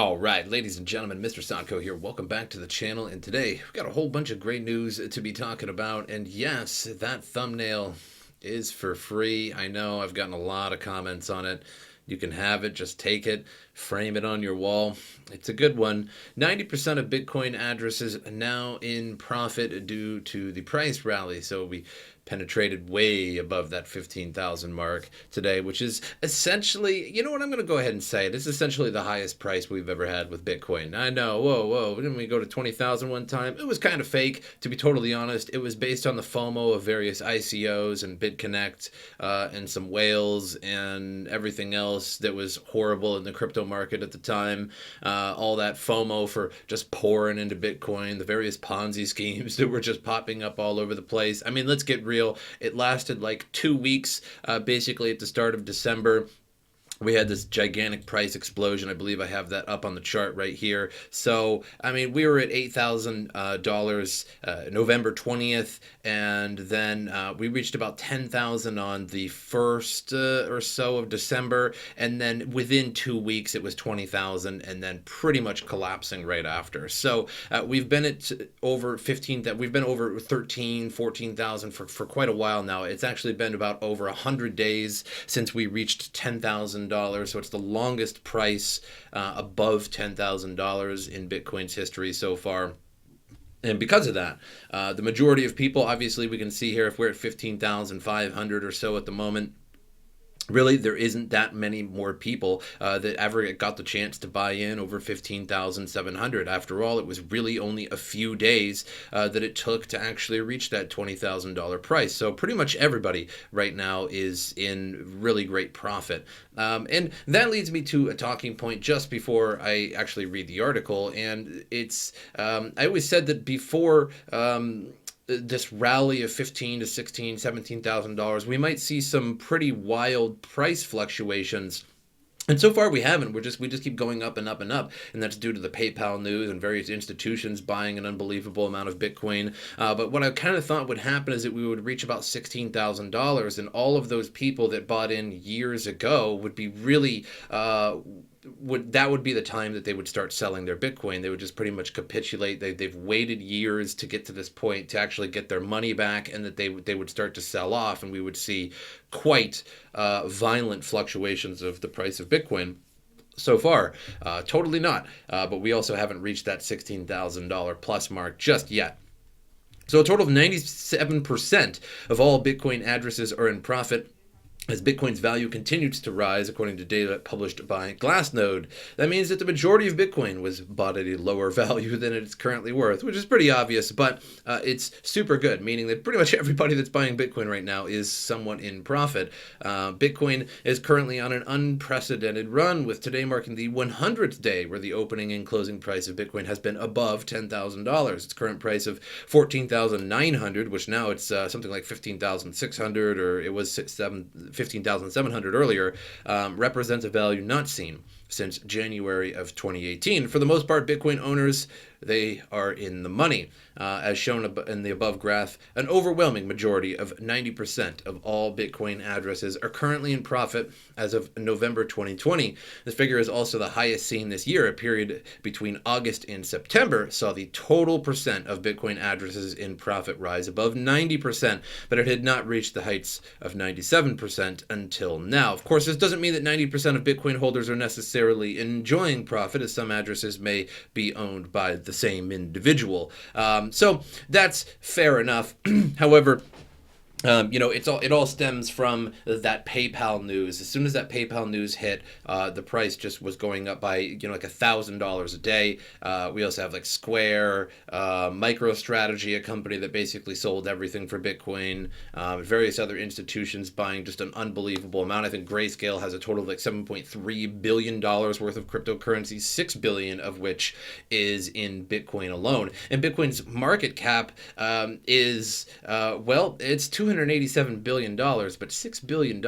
All right, ladies and gentlemen, MrSotko here. Welcome back to the channel. And today we've got a whole bunch of great news to be talking about. And yes, that thumbnail is for free. I know I've gotten a lot of comments on it. You can have it, just take it, frame it on your wall. It's a good one. 90% of Bitcoin addresses now in profit due to the price rally. So we penetrated way above that 15,000 mark today, which is essentially, you know what, I'm going to go ahead and say it. It's essentially the highest price we've ever had with Bitcoin. I know, whoa, didn't we go to 20,000 one time? It was kind of fake, to be totally honest. It was based on the Fomo of various ICOs and BitConnect and some whales and everything else that was horrible in the crypto market at the time. All that FOMO for just pouring into Bitcoin, the various Ponzi schemes that were just popping up all over the place. I mean, let's get real. It lasted like 2 weeks, basically at the start of December. We had this gigantic price explosion. I believe I have that up on the chart right here. So, I mean, we were at $8,000 November 20th, and then we reached about 10,000 on the 1st or so of December, and then within 2 weeks it was 20,000, and then pretty much collapsing right after. So we've been at over 15, that we've been over 13, 14,000 for quite a while now. It's actually been about over 100 days since we reached $10,000. So it's the longest price above $10,000 in Bitcoin's history so far. And because of that, the majority of people, obviously we can see here, if we're at 15,500 or so at the moment, really, there isn't that many more people that ever got the chance to buy in over 15,700. After all, it was really only a few days that it took to actually reach that $20,000 price. So pretty much everybody right now is in really great profit. And that leads me to a talking point just before I actually read the article. And it's, I always said that before this rally of 15 to 16, $17,000, we might see some pretty wild price fluctuations. And so far we haven't. We just keep going up and up and up, and that's due to the PayPal news and various institutions buying an unbelievable amount of Bitcoin. But what I kind of thought would happen is that we would reach about $16,000, and all of those people that bought in years ago would be really that would be the time that they would start selling their Bitcoin. They would just pretty much capitulate. They've waited years to get to this point to actually get their money back, and that they would start to sell off, and we would see quite violent fluctuations of the price of Bitcoin. So far, totally not. But we also haven't reached that $16,000 plus mark just yet. So a total of 97% of all Bitcoin addresses are in profit, as Bitcoin's value continues to rise, according to data published by Glassnode. That means that the majority of Bitcoin was bought at a lower value than it's currently worth, which is pretty obvious, but it's super good, meaning that pretty much everybody that's buying Bitcoin right now is somewhat in profit. Bitcoin is currently on an unprecedented run, with today marking the 100th day where the opening and closing price of Bitcoin has been above $10,000. Its current price of $14,900, which now it's something like $15,600, or it was 15,700 earlier, represents a value not seen since January of 2018. For the most part, Bitcoin owners, they are in the money. As shown in the above graph, an overwhelming majority of 90% of all Bitcoin addresses are currently in profit as of November 2020. This figure is also the highest seen this year. A period between August and September saw the total percent of Bitcoin addresses in profit rise above 90%, but it had not reached the heights of 97% until now. Of course, this doesn't mean that 90% of Bitcoin holders are necessarily enjoying profit, as some addresses may be owned by the same individual. So that's fair enough. However, it all stems from that PayPal news. As soon as that PayPal news hit, the price just was going up by like $1,000 a day. We also have like Square, MicroStrategy, a company that basically sold everything for Bitcoin. Various other institutions buying just an unbelievable amount. I think Grayscale has a total of like $7.3 billion worth of cryptocurrency, $6 billion of which is in Bitcoin alone. And Bitcoin's market cap is it's $287 billion, but $6 billion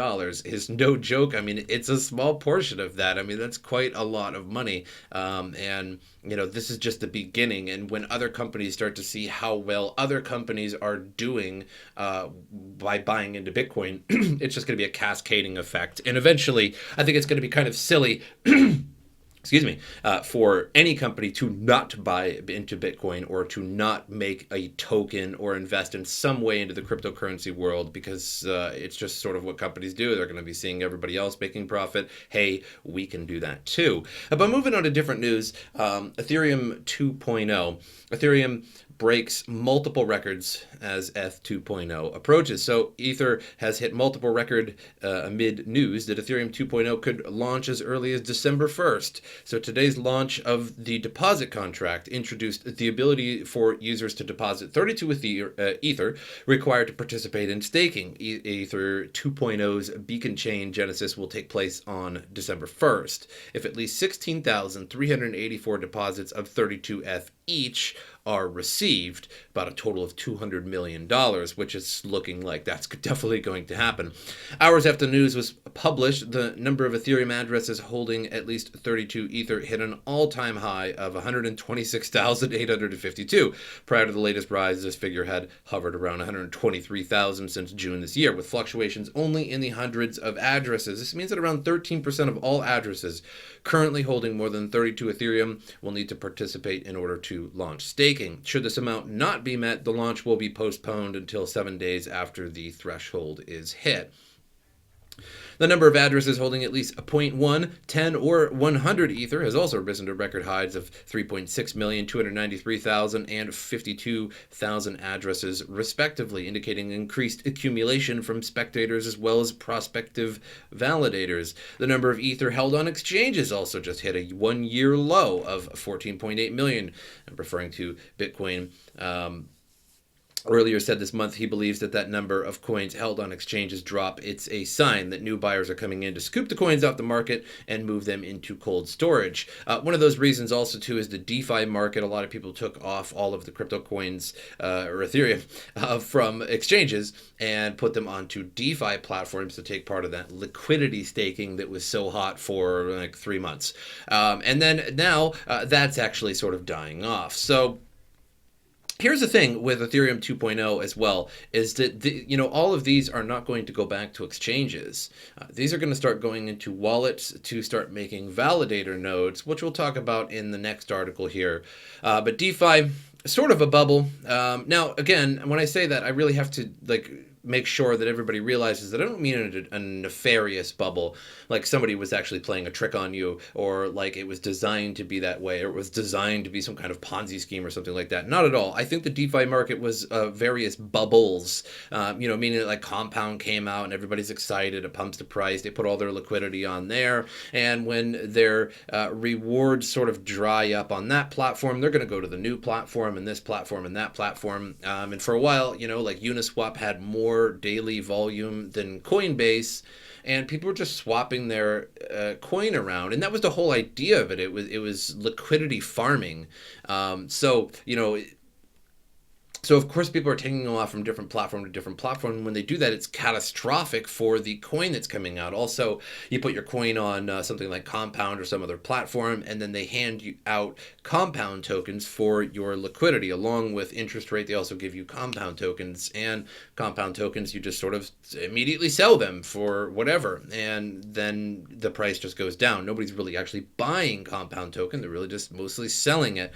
is no joke. I mean, it's a small portion of that. I mean, that's quite a lot of money. And this is just the beginning. And when other companies start to see how well other companies are doing by buying into Bitcoin, it's just going to be a cascading effect. And eventually, I think it's going to be kind of silly for any company to not buy into Bitcoin or to not make a token or invest in some way into the cryptocurrency world, because it's just sort of what companies do. They're going to be seeing everybody else making profit. Hey, we can do that too. But moving on to different news, Ethereum 2.0. Ethereum breaks multiple records as ETH 2.0 approaches. So Ether has hit multiple record amid news that Ethereum 2.0 could launch as early as December 1st. So today's launch of the deposit contract introduced the ability for users to deposit 32 Ether required to participate in staking. Ether 2.0's beacon chain genesis will take place on December 1st. If at least 16,384 deposits of 32 ETH each are received, about a total of $200 million, which is looking like that's definitely going to happen. Hours after the news was published, the number of Ethereum addresses holding at least 32 Ether hit an all-time high of 126,852. Prior to the latest rise, this figure had hovered around 123,000 since June this year, with fluctuations only in the hundreds of addresses. This means that around 13% of all addresses currently holding more than 32 Ethereum will need to participate in order to launch staking. Should this amount not be met, the launch will be postponed until 7 days after the threshold is hit. The number of addresses holding at least 0.1, 10, or 100 Ether has also risen to record highs of 3.6 million, 293,000, and 52,000 addresses, respectively, indicating increased accumulation from spectators as well as prospective validators. The number of Ether held on exchanges also just hit a one-year low of 14.8 million, referring to Bitcoin. Earlier said this month he believes that number of coins held on exchanges drop. It's a sign that new buyers are coming in to scoop the coins off the market and move them into cold storage. One of those reasons also too is the DeFi market. A lot of people took off all of the crypto coins or Ethereum from exchanges and put them onto DeFi platforms to take part of that liquidity staking that was so hot for like 3 months. And then now that's actually sort of dying off. So here's the thing with Ethereum 2.0 as well, is that all of these are not going to go back to exchanges. These are going to start going into wallets to start making validator nodes, which we'll talk about in the next article here. But DeFi, sort of a bubble. Now, again, when I say that, I really have to make sure that everybody realizes that I don't mean a nefarious bubble, like somebody was actually playing a trick on you, or like it was designed to be that way, or it was designed to be some kind of Ponzi scheme or something like that. Not at all. I think the DeFi market was various bubbles, meaning that like Compound came out and everybody's excited, it pumps the price, they put all their liquidity on there, and when their rewards sort of dry up on that platform, they're going to go to the new platform and this platform and that platform. And for a while, like Uniswap had more daily volume than Coinbase, and people were just swapping their coin around, and that was the whole idea of it. It was liquidity farming. So of course people are taking off from different platform to different platform. When they do that, it's catastrophic for the coin that's coming out. Also, you put your coin on something like Compound or some other platform, and then they hand you out Compound tokens for your liquidity. Along with interest rate, they also give you Compound tokens, and Compound tokens, you just sort of immediately sell them for whatever, and then the price just goes down. Nobody's really actually buying Compound token. They're really just mostly selling it.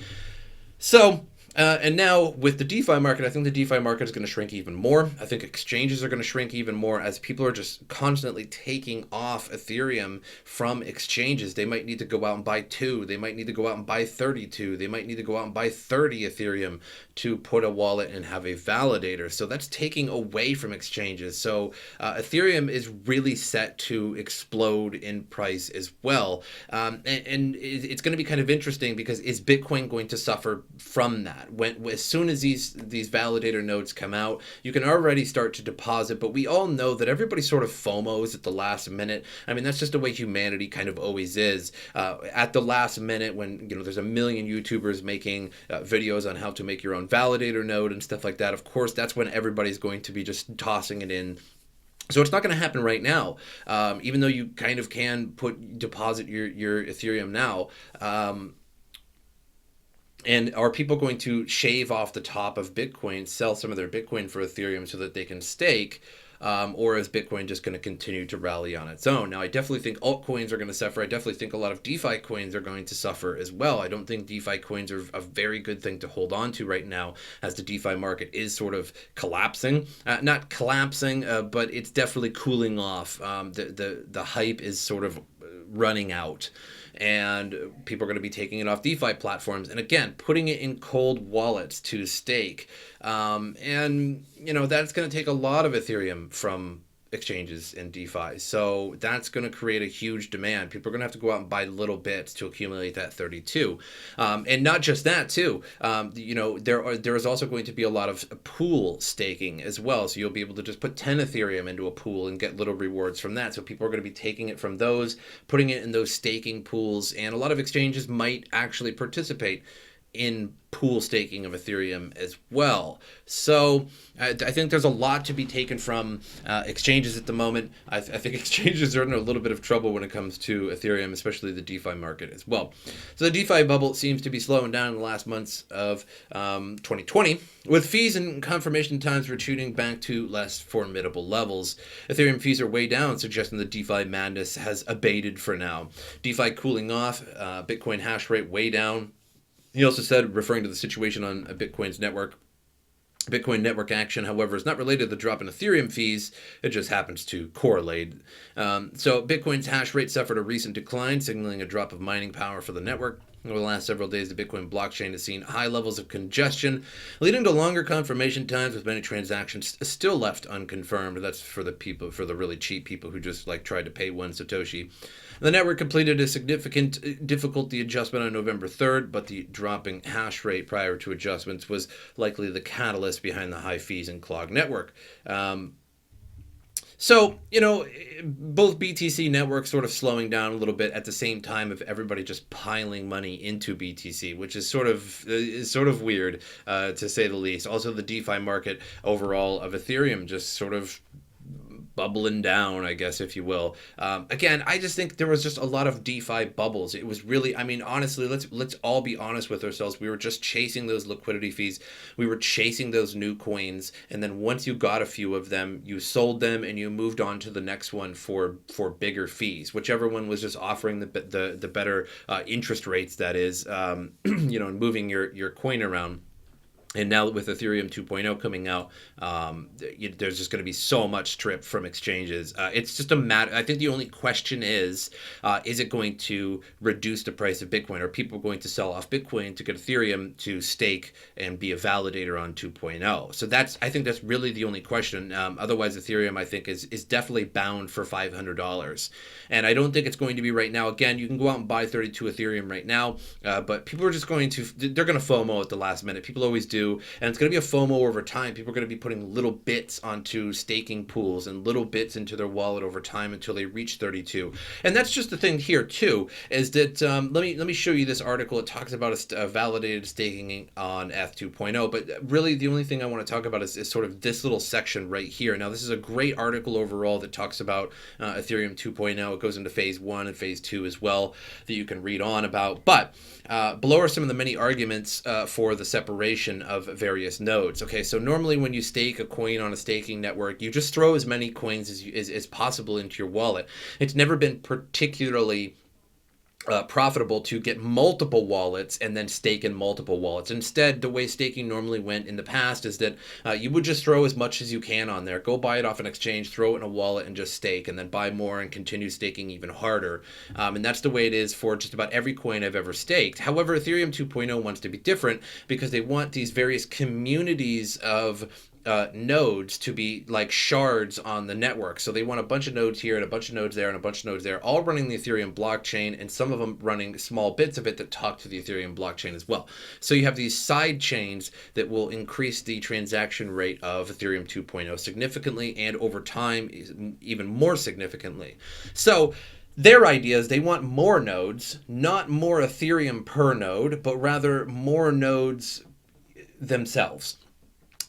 So and now with the DeFi market, I think the DeFi market is going to shrink even more. I think exchanges are going to shrink even more as people are just constantly taking off Ethereum from exchanges. They might need to go out and buy 2. They might need to go out and buy 32. They might need to go out and buy 30 Ethereum to put a wallet and have a validator. So that's taking away from exchanges. So Ethereum is really set to explode in price as well. And it's going to be kind of interesting, because is Bitcoin going to suffer from that? As soon as these validator nodes come out, you can already start to deposit, but we all know that everybody sort of FOMOs at the last minute. I mean, that's just the way humanity kind of always is. At the last minute, when there's a million YouTubers making videos on how to make your own validator node and stuff like that, of course, that's when everybody's going to be just tossing it in. So it's not going to happen right now, even though you kind of can deposit your Ethereum now. And are people going to shave off the top of Bitcoin, sell some of their Bitcoin for Ethereum so that they can stake? or is Bitcoin just going to continue to rally on its own? Now, I definitely think altcoins are going to suffer. I definitely think a lot of DeFi coins are going to suffer as well. I don't think DeFi coins are a very good thing to hold on to right now, as the DeFi market is sort of collapsing. Not collapsing, but it's definitely cooling off. The hype is sort of running out, and people are going to be taking it off DeFi platforms and again putting it in cold wallets to stake, and that's going to take a lot of Ethereum from exchanges in DeFi. So that's going to create a huge demand. People are going to have to go out and buy little bits to accumulate that 32. And not just that too. There is also going to be a lot of pool staking as well. So you'll be able to just put 10 Ethereum into a pool and get little rewards from that. So people are going to be taking it from those, putting it in those staking pools, and a lot of exchanges might actually participate in pool staking of Ethereum as well. So I think there's a lot to be taken from exchanges at the moment. I think exchanges are in a little bit of trouble when it comes to Ethereum, especially the DeFi market as well. So the DeFi bubble seems to be slowing down in the last months of 2020, with fees and confirmation times retreating back to less formidable levels. Ethereum fees are way down, suggesting the DeFi madness has abated for now. DeFi cooling off, Bitcoin hash rate way down. He also said, referring to the situation on Bitcoin's network, Bitcoin network action, however, is not related to the drop in Ethereum fees. It just happens to correlate. So Bitcoin's hash rate suffered a recent decline, signaling a drop of mining power for the network. Over the last several days, the Bitcoin blockchain has seen high levels of congestion, leading to longer confirmation times, with many transactions still left unconfirmed. That's for the really cheap people who just tried to pay 1 Satoshi. The network completed a significant difficulty adjustment on November 3rd, but the dropping hash rate prior to adjustments was likely the catalyst behind the high fees and clogged network. So, both BTC networks sort of slowing down a little bit at the same time of everybody just piling money into BTC, which is sort of weird, to say the least. Also, the DeFi market overall of Ethereum just sort of bubbling down, I guess, if you will. Again, I just think there was just a lot of DeFi bubbles. It was really, honestly, let's all be honest with ourselves. We were just chasing those liquidity fees. We were chasing those new coins. And then once you got a few of them, you sold them and you moved on to the next one for bigger fees, whichever one was just offering the better interest rates, that is, and moving your coin around. And now with Ethereum 2.0 coming out, there's just going to be so much strip from exchanges. It's just a matter. I think the only question is it going to reduce the price of Bitcoin? Are people going to sell off Bitcoin to get Ethereum to stake and be a validator on 2.0? So I think that's really the only question. Otherwise, Ethereum, I think, is definitely bound for $500. And I don't think it's going to be right now. Again, you can go out and buy 32 Ethereum right now, but people are just they're going to FOMO at the last minute. People always do. And it's going to be a FOMO over time. People are going to be putting little bits onto staking pools and little bits into their wallet over time until they reach 32. And that's just the thing here too, is that let me show you this article. It talks about a validated staking on ETH 2.0, but really the only thing I want to talk about is sort of this little section right here. Now, this is a great article overall that talks about Ethereum 2.0. It goes into phase 1 and phase 2 as well that you can read on about. But below are some of the many arguments for the separation of various nodes. Okay, so normally when you stake a coin on a staking network, you just throw as many coins as possible into your wallet. It's never been particularly profitable to get multiple wallets and then stake in multiple wallets. Instead, the way staking normally went in the past is that you would just throw as much as you can on there, go buy it off an exchange, throw it in a wallet and just stake, and then buy more and continue staking even harder. And that's the way it is for just about every coin I've ever staked. However, Ethereum 2.0 wants to be different because they want these various communities of nodes to be like shards on the network. So they want a bunch of nodes here and a bunch of nodes there and a bunch of nodes there, all running the Ethereum blockchain, and some of them running small bits of it that talk to the Ethereum blockchain as well. So you have these side chains that will increase the transaction rate of Ethereum 2.0 significantly, and over time even more significantly. So their idea is they want more nodes, not more Ethereum per node, but rather more nodes themselves.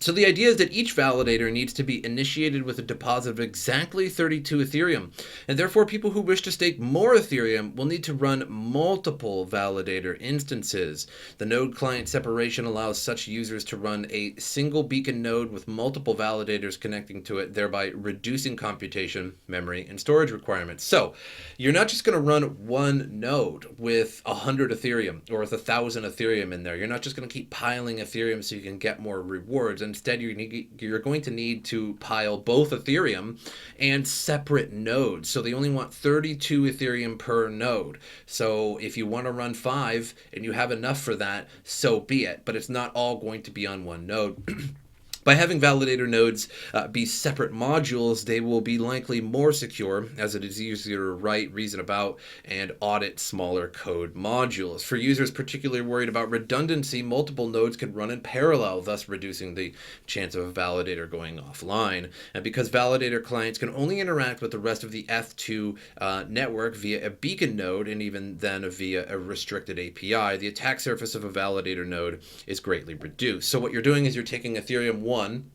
So the idea is that each validator needs to be initiated with a deposit of exactly 32 Ethereum, and therefore people who wish to stake more Ethereum will need to run multiple validator instances. The node client separation allows such users to run a single beacon node with multiple validators connecting to it, thereby reducing computation, memory, and storage requirements. So you're not just going to run one node with 100 Ethereum or with 1,000 Ethereum in there. You're not just going to keep piling Ethereum so you can get more rewards. Instead, you're going to need to pile both Ethereum and separate nodes. So they only want 32 Ethereum per node. So if you want to run 5 and you have enough for that, so be it. But it's not all going to be on one node. By having validator nodes be separate modules, they will be likely more secure, as it is easier to write, reason about, and audit smaller code modules. For users particularly worried about redundancy, multiple nodes can run in parallel, thus reducing the chance of a validator going offline. And because validator clients can only interact with the rest of the Eth2 network via a beacon node, and even then via a restricted API, the attack surface of a validator node is greatly reduced. So what you're doing is you're taking Ethereum 1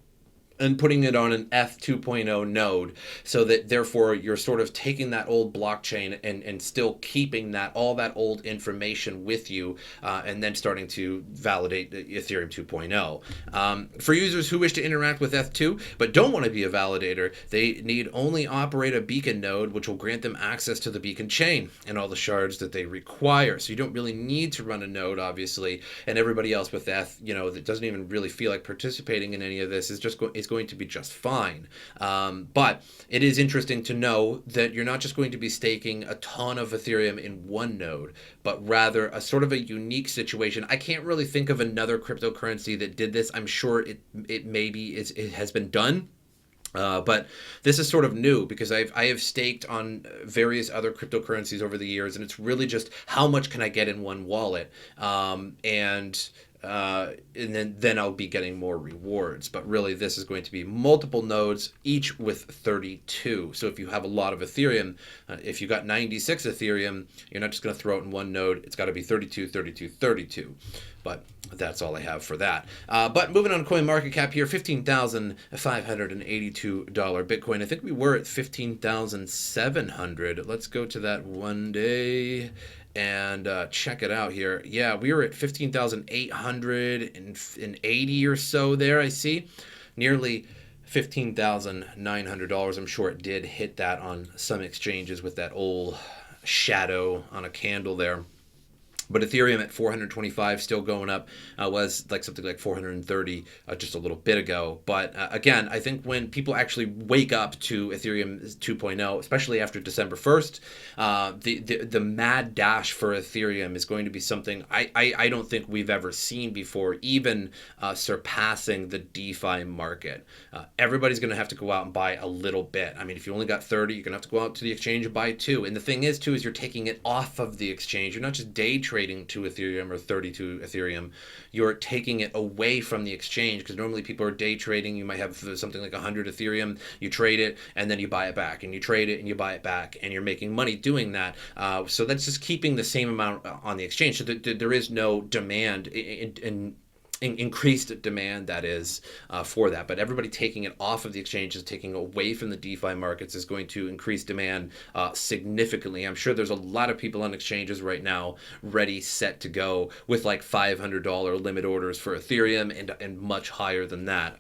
and putting it on an Eth 2.0 node, so that therefore you're sort of taking that old blockchain and still keeping all that old information with you, and then starting to validate Ethereum 2.0. For users who wish to interact with Eth2 but don't want to be a validator, they need only operate a beacon node, which will grant them access to the beacon chain and all the shards that they require. So you don't really need to run a node, obviously, and everybody else with Eth, that doesn't even really feel like participating in any of this is going to be just fine. But it is interesting to know that you're not just going to be staking a ton of Ethereum in one node, but rather a sort of a unique situation. I can't really think of another cryptocurrency that did this. I'm sure it maybe it has been done. But this is sort of new because I have staked on various other cryptocurrencies over the years, and it's really just how much can I get in one wallet, and then I'll be getting more rewards. But really, this is going to be multiple nodes, each with 32. So if you have a lot of Ethereum, if you got 96 Ethereum, you're not just going to throw it in one node. It's got to be 32, 32, 32. But that's all I have for that. But moving on to CoinMarketCap here, $15,582 Bitcoin. I think we were at 15,700. Let's go to that one day and check it out here. Yeah, we were at 15,880 or so there, I see. Nearly $15,900. I'm sure it did hit that on some exchanges with that old shadow on a candle there. But Ethereum at 425, still going up, was like something like 430 just a little bit ago. But again, I think when people actually wake up to Ethereum 2.0, especially after December 1st, the mad dash for Ethereum is going to be something I don't think we've ever seen before, even surpassing the DeFi market. Everybody's going to have to go out and buy a little bit. I mean, if you only got 30, you're going to have to go out to the exchange and buy 2. And the thing is, too, is you're taking it off of the exchange. You're not just day trading 2 Ethereum or 32 Ethereum. You're taking it away from the exchange, because normally people are day trading. You might have something like 100 Ethereum. You trade it and then you buy it back, and you trade it and you buy it back, and you're making money doing that. So that's just keeping the same amount on the exchange. So there is no demand in increased demand, that is, for that. But everybody taking it off of the exchanges, taking away from the DeFi markets, is going to increase demand significantly. I'm sure there's a lot of people on exchanges right now ready, set to go with like $500 limit orders for Ethereum and much higher than that.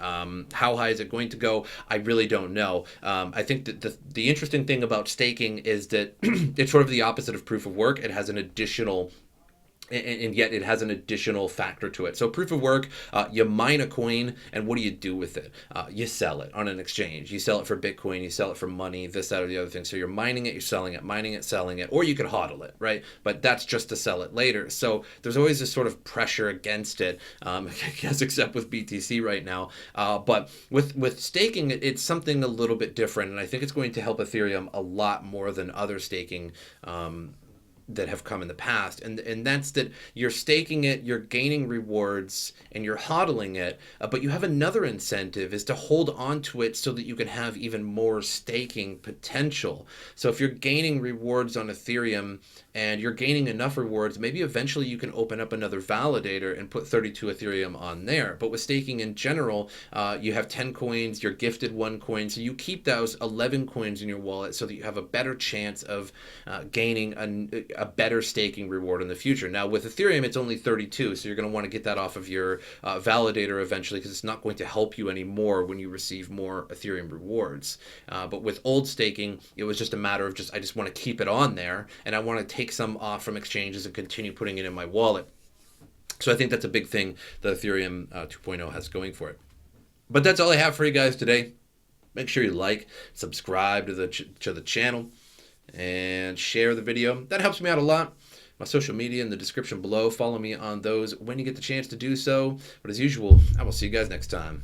How high is it going to go? I really don't know. I think that the interesting thing about staking is that it's sort of the opposite of proof of work. It has an additional and yet it has an additional factor to it. So proof of work, you mine a coin, and what do you do with it? You sell it on an exchange. You sell it for Bitcoin, you sell it for money, this, that, or the other thing. So you're mining it, you're selling it, mining it, selling it, or you could hodl it, right? But that's just to sell it later. So there's always this sort of pressure against it, I guess, except with BTC right now. But with staking, it's something a little bit different, and I think it's going to help Ethereum a lot more than other staking that have come in the past, and that's that you're staking it, you're gaining rewards, and you're hodling it, but you have another incentive, is to hold on to it so that you can have even more staking potential. So if you're gaining rewards on Ethereum and you're gaining enough rewards, maybe eventually you can open up another validator and put 32 Ethereum on there. But with staking in general, you have 10 coins, you're gifted 1 coin, so you keep those 11 coins in your wallet so that you have a better chance of gaining a better staking reward in the future. Now with Ethereum, it's only 32, so you're going to want to get that off of your validator eventually, because it's not going to help you anymore when you receive more Ethereum rewards. But with old staking, it was just a matter of I just want to keep it on there, and I want to take some off from exchanges and continue putting it in my wallet. So I think that's a big thing that Ethereum 2.0 has going for it. But that's all I have for you guys today. Make sure you like, subscribe to the channel, and share the video. That helps me out a lot. My social media in the description below. Follow me on those when you get the chance to do so. But as usual, I will see you guys next time.